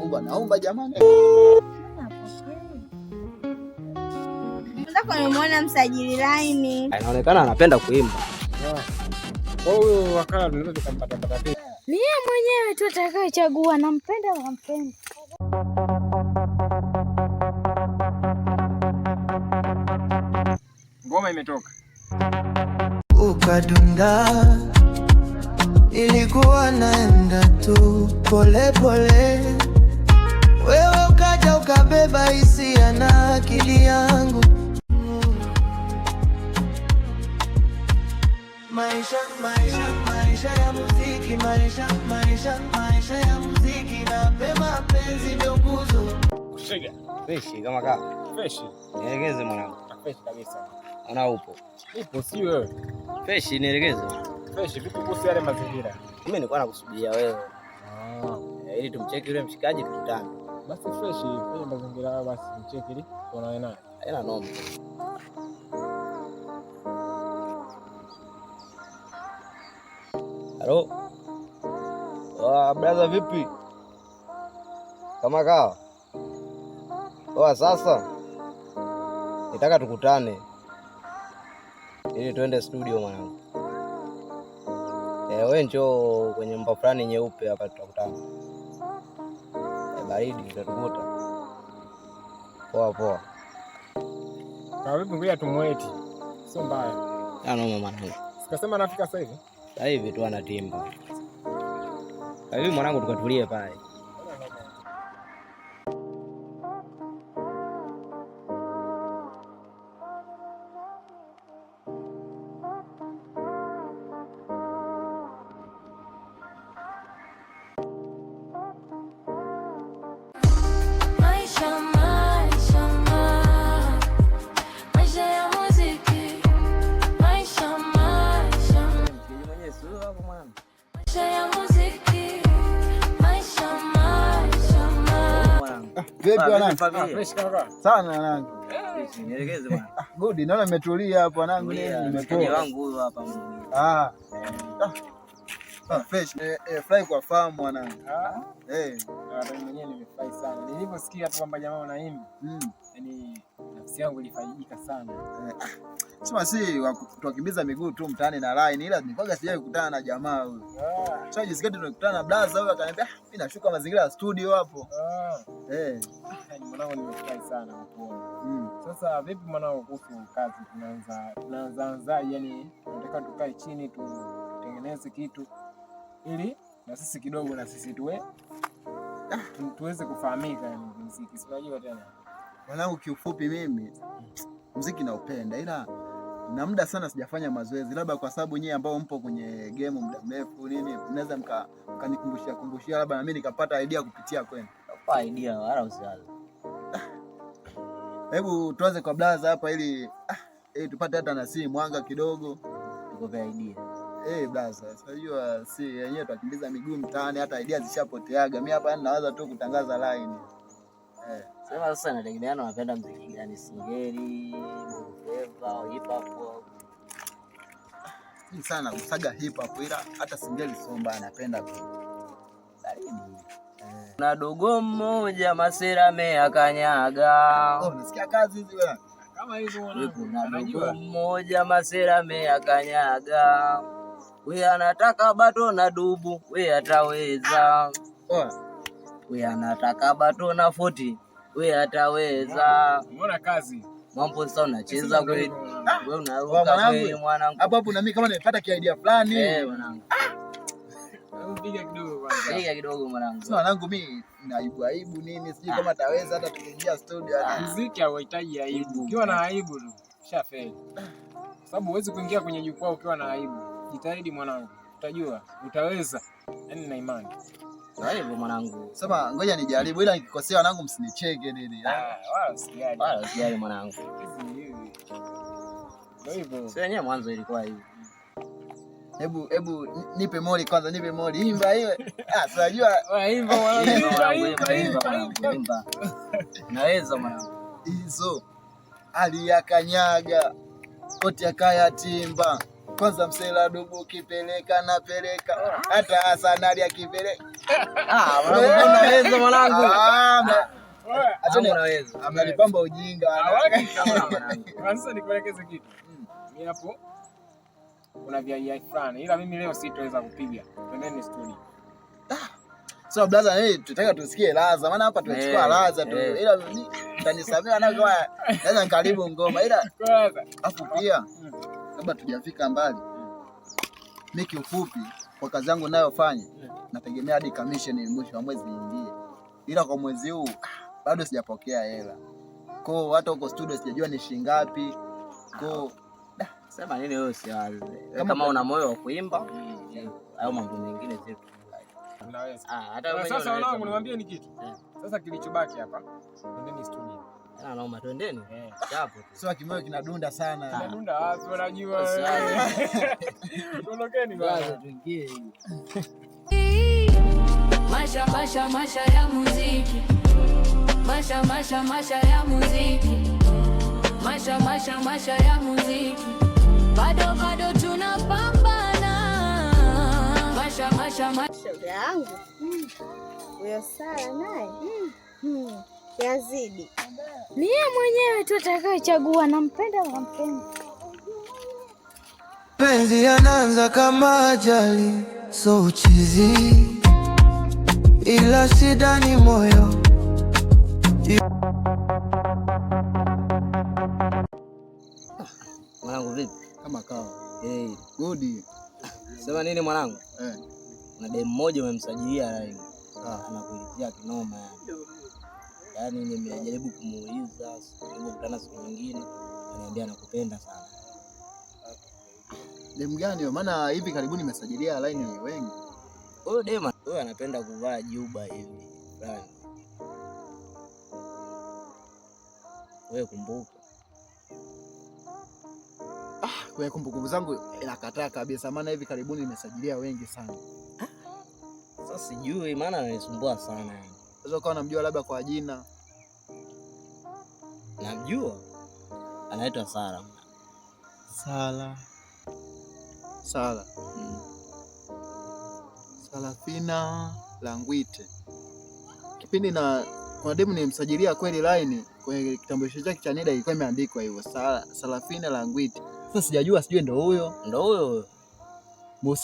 Mungu anaumba jamani. Nataka nimuone msajili line. Inaonekana anapenda kuimba. Kwa hiyo wakala tunaweza tukampata pata. Ni yeye mwenyewe tu atakayechagua nampenda au nampenda. Ngoma imetoka. Ukadunda ilikuwa naenda tu pole pole, wewe ukaja ukabeba hisia na akili yangu. Maisha ya muziki, maisha ya muziki, na pema penzi ndio nguzo. Kushega. Fresh kama kaa. Fresh. Nielekeze mwanangu. Fresh kabisa. Ana upo. Ipo si wewe. Fresh nielekeze. Fresh vipi kuhusu yale mazingira? Mimi nilikuwa nakusubiria wewe. Ili tumcheki yule mshikaji tukutane. Basi fresh kwenye mazingira basi mcheki ili tuonane naye. Haina noma. Halo. Brother vipi? Kama kawa. Sasa nitaka tukutane ili tuende studio mwanangu. Wewe njoo kwenye mba fulani nyeupe hapa tutakutana. Baridi tutakuta. Poa. Kwa vipi ngoja tumweti. Sio mbaya. Noma mwanangu. Sikasema nafika sasa hivi. Sasa hivi tu anatimba. Hivi mwanangu tukatulie pale. Sana wanangu. Nielekeze bwana. Good, naona nimetulia hapo wanangu, nimepoa. Wangu huyu hapa fresh. Fly kwa famu wanangu. Mimi mwenyewe nimefurahi sana. Niliposikia tu kwamba jamaa wanaimba. Yaani nafsi yangu ilifaidika sana. Sema si tukimbiza miguu tu mtaani na line, ila nilikuwa sijawahi kukutana na jamaa huyu. Sasa jisikia tunakutana na blaza huyu akaniambia mimi nashuka mazingira ya studio hapo. Mwanangu nimefurahi sana kuona. Sasa vipi mwanangu kuhusu kazi tunaanza yani tunataka tukae chini tutengeneze kitu ili na sisi kidogo na sisi tuweze kufahamika yani muziki. Si unajua tena. Mwanangu kiufupi mimi muziki naupenda ila na muda sana sijafanya mazoezi, labda kwa sababu nyinyi ambao mpo kwenye game muda mrefu nini mnaweza mkanikumbusha labda na mimi nikapata idea kupitia kwenu. Kwa idea wala usiwaze. Hebu tuanze kwa blaza hapa ili tupate hata na si mwanga kidogo. Tuko kwa idea. Blaza, unajua si yenyewe tukimbiza miguu mtaani hata idea zishapoteaga. Mimi hapa nawaza tu kutangaza line. Sema sasa nategemeana unapenda muziki gani, singeli, bongo, hip hop. Ni sana kusaga hip hop ila hata singeli somba anapenda tu. Baridi. Na dogo mmoja masera meakanyaga. Nasikia kazi hizi wewe. Kama hizo na dogo mmoja masera meakanyaga. Wewe anataka bato na dubu, wewe ataweza. Wewe anataka bato na 40, wewe ataweza. Umeona kazi? Mambo sasa unacheza kweli. Wewe unaruka kweli mwanangu. Hapo na mimi kama nimepata idea fulani. Mwanangu. Piga kidogo kwanza. Piga kidogo mwanangu. Sasa mwanangu mimi aibu nini sijui kama ataweza hata tukiingia studio. Muziki hauhitaji aibu. Ukiwa na aibu tu ushafeli. Sababu huwezi kuingia kwenye jukwaa ukiwa na aibu. Jitahidi mwanangu. Utajua utaweza. Yaani na imani. Hivyo mwanangu. Sema ngoja nijaribu ila nikikosea wanangu msinicheke nini. Wala usijali. Wala usijali mwanangu. Ndio hivyo. Sio yenyewe mwanzo ilikuwa hivi. Hebu nipe moli kwanza, nipe moli. Imba iwe. Unajua imba imba. Naweza mwanangu. Hizo aliyakanyaga kote akaya timba Kwanza msela dubu kipeleka napeleka. Hata Hasanali akipeleka. Unaweza mwanangu. Acha unaweza. Amelipamba ujinga. Sasa nikuelekeze kitu. Mimi hapo kuna vya fulani ila mimi leo sitaweza kupiga. Twendeni studio. So brother, tutaka tusikie laza. Maana hapa tunachukua laza tu. Ila mtanisamea na kwa naweza karibu ngoma. Ila afu pia kabla tujafika mbali. Mimi kiufupi kwa kazi yangu ninayofanya nategemea hadi commission mwisho wa mwezi ingie. Ila kwa mwezi huu bado sijapokea hela. Kwa hata huko studio sijajua ni shilingi ngapi. Kwa sema nini wewe usiwaze. Kama una moyo wa kuimba au mambo mengine zetu. Unaweza. Hata wewe sasa wanangu niwaambie ni kitu. Sasa kilichobaki hapa twendeni studio. Naomba twendeni. Chapo. Sio kimoyo kinadunda sana. Kinadunda wapi unajua. Ondokeni bwana tuingie. Maisha ya muziki. Maisha ya muziki. Maisha ya muziki. Bado tunapambana. Maisha. Shoga yangu. Huyo Sara naye. Yazidi. Ni yeye mwenyewe tu atakayechagua nampenda. Penzi yanaanza kama ajali, so uchizi. Ila shida ni moyo. Mwanangu vipi? Kama kawa. Good. Sema nini mwanangu? Na demu mmoja umemsajilia line. Anakuulizia kinoma yani. Yaani nimejaribu kumuuliza, kukutana siku nyingine, ananiambia anakupenda sana. Demu gani wewe? Maana hivi karibuni nimesajilia line wengi. Huyo demu huyo anapenda kuvaa juba hivi. Wewe kumbuka. Kwa kumbukumbu zangu inakataa kabisa, maana hivi karibuni nimesajilia wengi sana. Sasa sijui maana ananisumbua sana yani. Sasa ukawa unamjua labda kwa jina? Namjua. Anaitwa Sara. Sara. Sarafina Langwite. Kipindi na kuna demu nimsajilia kweli line kwenye kitambulisho chake cha NIDA ilikuwa imeandikwa hivyo Sarafina Langwite. Sasa sijajua sijui ndo huyo.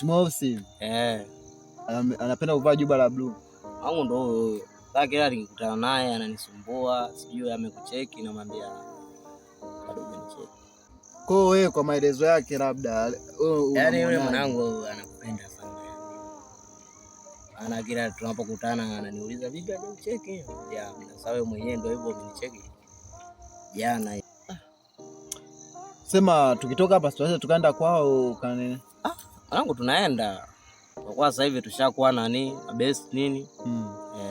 Mosi. Anapenda kuvaa juba la blue. Au ndo huyo. Sasa kila nikikutana naye ananisumbua, sijui amekucheki na mwambia bado hujanicheki. Kwa wewe kwa maelezo yake labda yaani yule mwanangu anakupenda sana. Ana kila tunapokutana ananiuliza vipi hujanicheki? Ya, sasa wewe mwenyewe ndio hivyo umenicheki. Jana. Sema tukitoka hapa tunaweza tukaenda kwao kanene. Mwanangu tunaenda. Kwa sasa hivi tushakuwa nani, best nini?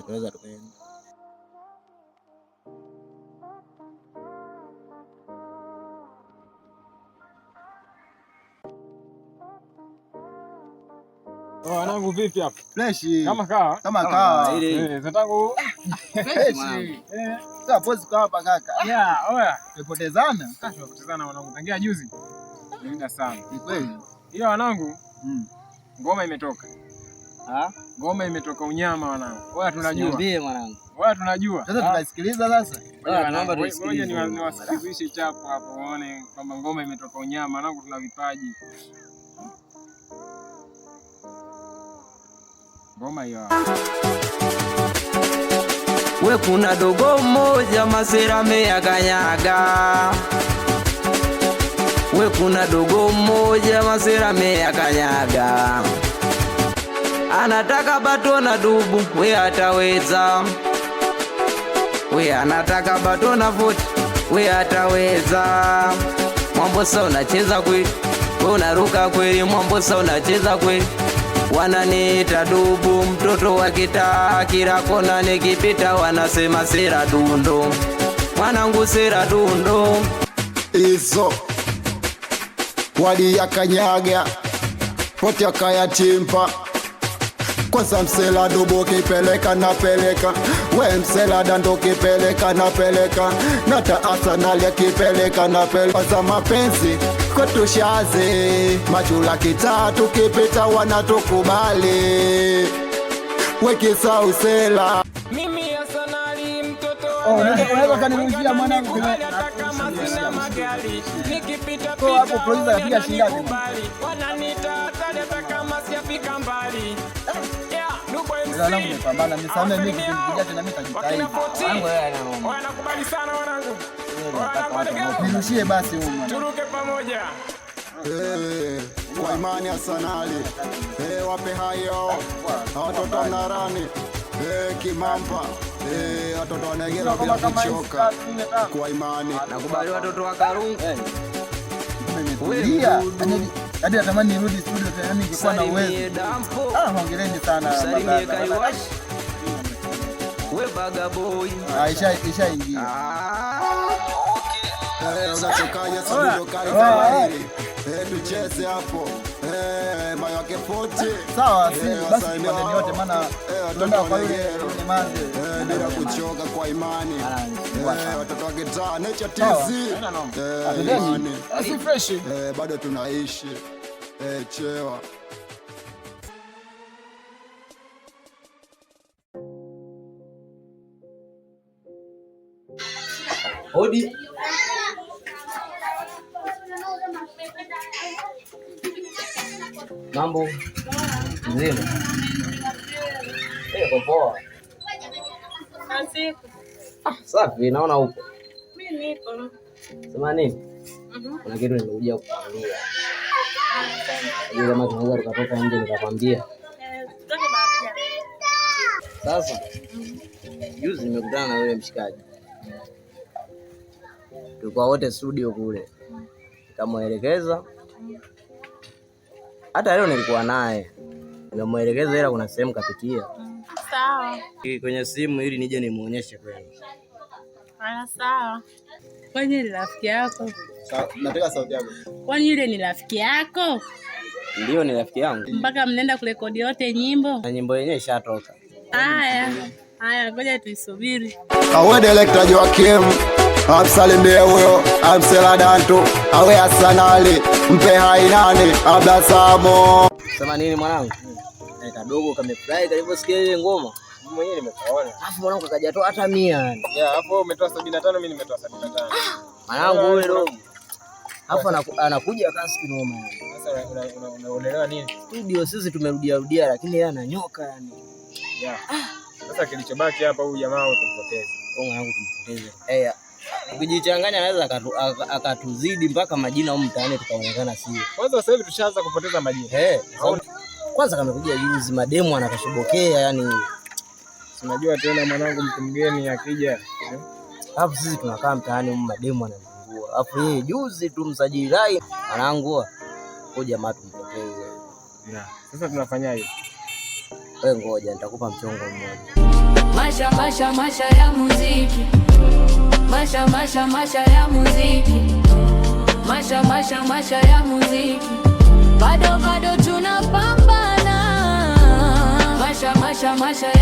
Tunaweza tukaenda. Wanangu vipi hapa? Fresh. Kama kawa. Zatangu. Fresh. Sasa pose kwa hapa kaka. Oya. Tumepotezana. Tumepotezana wanangu. Tangia juzi. Nimeenda sana. Ni kweli. Hiyo wanangu. Ngoma imetoka. Ngoma imetoka unyama wanangu. Wewe tunajua. Niambie mwanangu. Wewe tunajua. Sasa tunasikiliza sasa. Naomba tusikilize. Ngoja niwasikilizishe chapo hapo uone kwamba ngoma imetoka unyama wanangu, tuna vipaji. Ngoma hiyo. We kuna dogo mmoja masera meyakanyaga. We kuna dogo mmoja masera meyakanyaga. Anataka bato na dubu, we ataweza. We anataka bato na vote, we ataweza. Mwambosa unacheza kweli, we unaruka kweli. Mwambosa unacheza kweli. Wananiita dubu, mtoto wa kitaa. Kila kona nikipita wanasema sera dundo. Mwanangu sera dundo. Izo wali yakanyaga pote akayatimpa. Kwanza msela dubu kipeleka napeleka. We msela dando kipeleka napeleka. Nata Hasanali kipeleka napeleka. Kwanza mapenzi kwetu shaze, machula kitatu kipita wanatukubali, wekisa usela. Mimi Arsenali mtoto unaweza kanirudia mwanangu nataka mazina magari, nikipita kwa hapo producer anapiga shingapi? wananiita hata kama sijafika mbali. Wanangu nimepambana, nisamee mimi kipindi kijacho na mimi nitajitahidi. Wanangu wewe ana Wanakubali sana wanangu. Nirushie basi huko mwana. Turuke pamoja. Kwa imani Arsenali, wape hayo watoto wa Mnarani, Kimampa, watoto wa Negera bila kuchoka. Kwa imani Nakubali watoto wa Karungu. Nimetulia. Hadi natamani nirudi studio tena ningekuwa na uwezo. Hongereni sana. Salimie Kaiwash. We Bagaboy. Ishaingia. unatokaje sabido kali tucheze hapo mayo yake 40 sawa, si basi tupande yote, maana tunaenda kwa yule manzi bila kuchoka kwa imani watoto wa gitaa nature TZ Asi fresh bado tunaishi chewa. Hodi. Mambo mzima? Uko poa? Safi, naona upo. Mimi nipo. Sema nini? Kuna kitu nimekuja kukwambia. Ndio kama tunaweza tukatoka nje nikakwambia. Sasa juzi nimekutana na yule mshikaji. Tulikuwa wote studio kule. Nikamwelekeza. Hata leo nilikuwa naye. Nikamwelekeza ila kuna sehemu kapitia. Sawa. Kwenye simu ili nije nimuonyeshe kwenu. Sawa. Kwani yule rafiki yako? Nataka sauti yako. Kwani yule ni rafiki yako? Ndio, ni rafiki yangu. Mpaka mnaenda kurekodi yote nyimbo? Na nyimbo yenyewe ishatoka. Haya, ngoja tuisubiri. Awe director Joakim, amsalimie huyo, amsela dantu, awe Arsenali, mpe hai nani, abla samo. Sema nini mwanangu? Kadogo kamefurahi kaliposikia ile ngoma. Mimi mwenyewe nimekaona. Alafu mwanangu kajatoa hata 100 yani. Yeah, hapo umetoa 75, mimi nimetoa 75. Mwanangu yule dogo. Alafu anakuja kasi kinoma yani. Sasa unaelewa nini? Studio sisi tumerudia lakini yeye ananyoka yani. Yeah. Sasa kilichobaki hapa huyu jamaa tumpoteze. Kwa mwanangu tumpoteze. Ukijichanganya anaweza akatuzidi mpaka majina huko mtaani tukaonekana sio. Kwanza sasa hivi tushaanza kupoteza majina. Kwanza kamekuja juzi mademu anakashobokea yani. Unajua tena mwanangu, mtu mgeni akija. Alafu sisi tunakaa mtaani huko mademu anazungua. Alafu yeye juzi tu msajili rai mwanangu kwa jamaa tumpoteze. Yeah. Sasa tunafanyaje? Wewe ngoja nitakupa mchongo mmoja. Masha ya muziki. Masha ya muziki. Masha ya muziki. Bado tunapambana. Masha